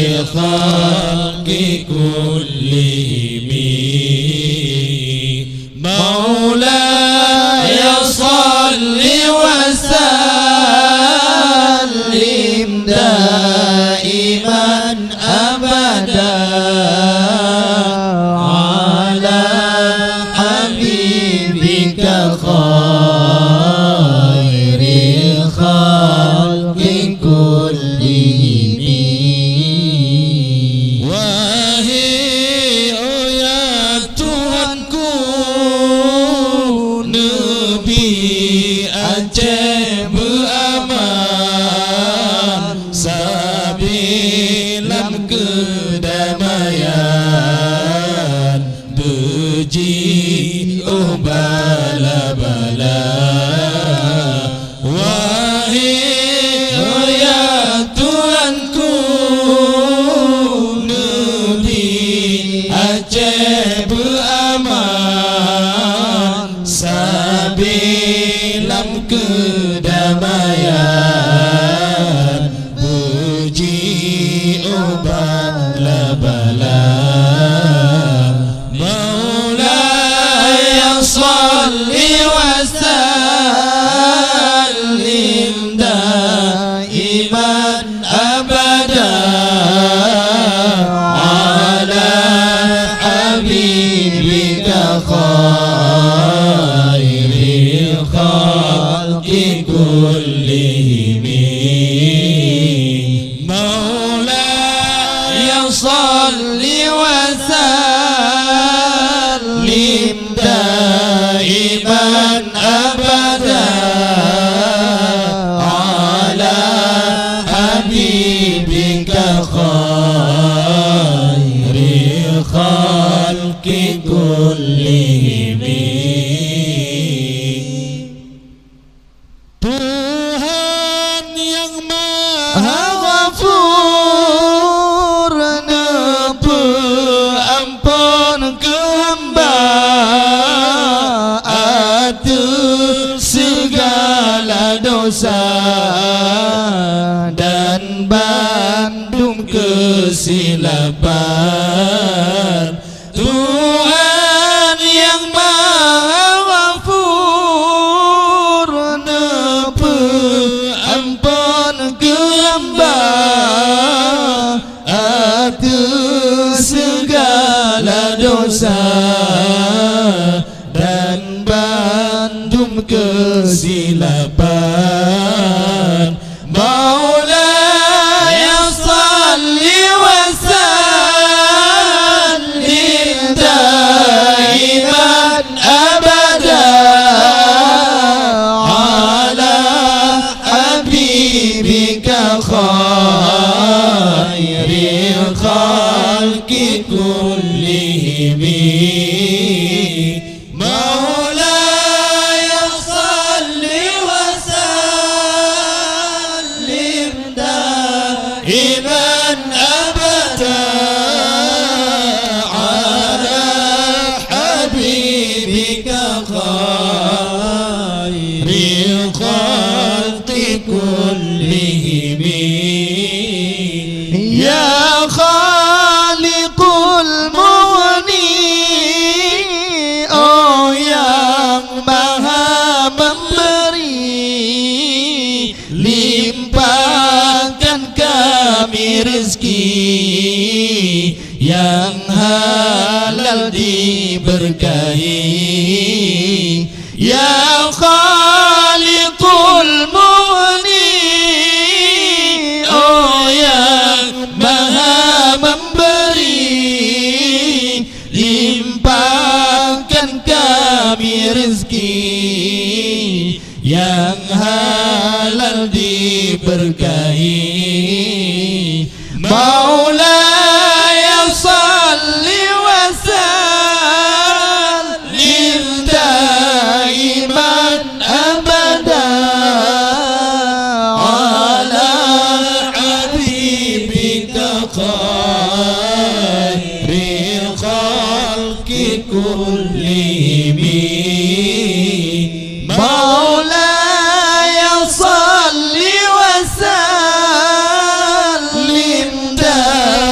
الخلق كلهم مولاي صل وسلم دائما أبدا على حبيبك خير الخلق كلهم. Wahai ya Tuhanku, Nabi Aceh beraman sabilan kedamaian beji bala-bala. Wahai ya Tuhanku, Nabi Aceh beraman sabilan kedamaian puji bala-bala. Maulaya salli wa sallim daiman abada ala habibika khairil khalqi kullihim. Maulaya salli wa sallim daiman abada ala habibika khairil khalqi kullihim. Tuhan yang Maha Ghafur, ampun ke hamba atas segala dosa dan bandung kesilapan. Tuhan yang Maha Ghafur, ampun ke hamba atas segala dosa dan bandung kesilapan. Maulaya salli wa sallim daiman abada ala habibika khairil khalqi kullihim. Maulaya salli wa sallim daiman abada ala habibika khairil khalqi kullihim. Ya Khaliqul Mughni, oh yang Maha memberi, limpahkan kami rezeki yang halal diberkahi. Ya Khaliqul Mughni, oh yang Maha memberi, limpahkan kami rezeki yang halal diberkahi. Maulaya salli wa sallim daiman abada ala habibika khairil khalqi kullihim. Maulaya salli wa sallim daiman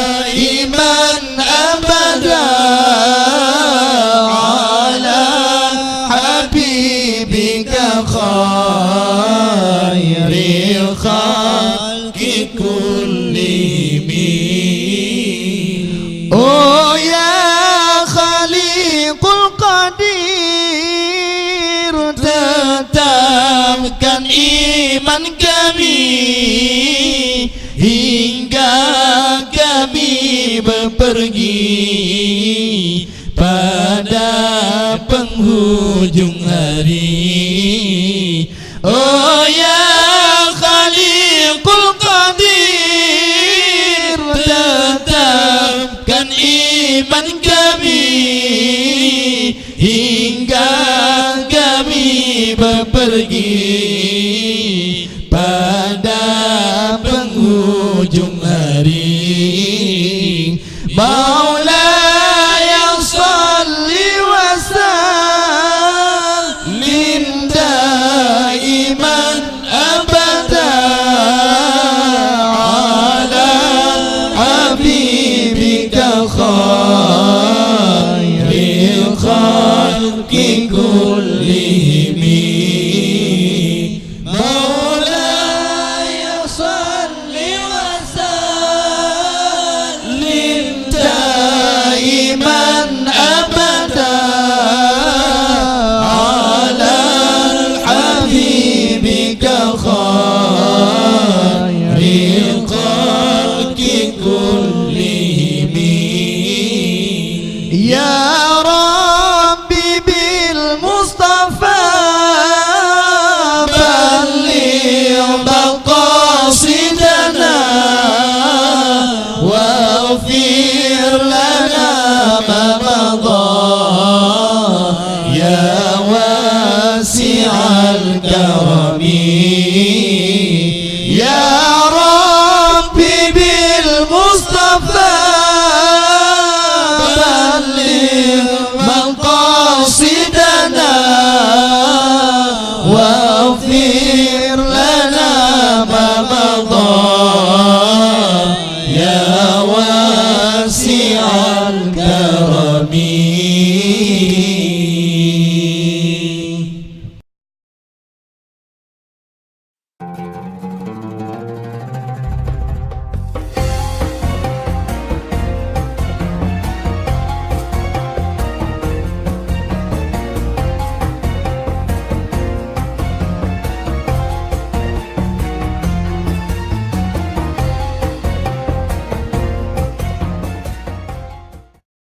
Oh ya Khaliqul Qadir, tetapkan iman kami hingga kami bepergi pada penghujung hari. Oh ya Khaliqul Qadir, tetapkan iman kami hingga kami bepergi pada penghujung hari. Maulaya salli wa sallim daiman abada ala habibika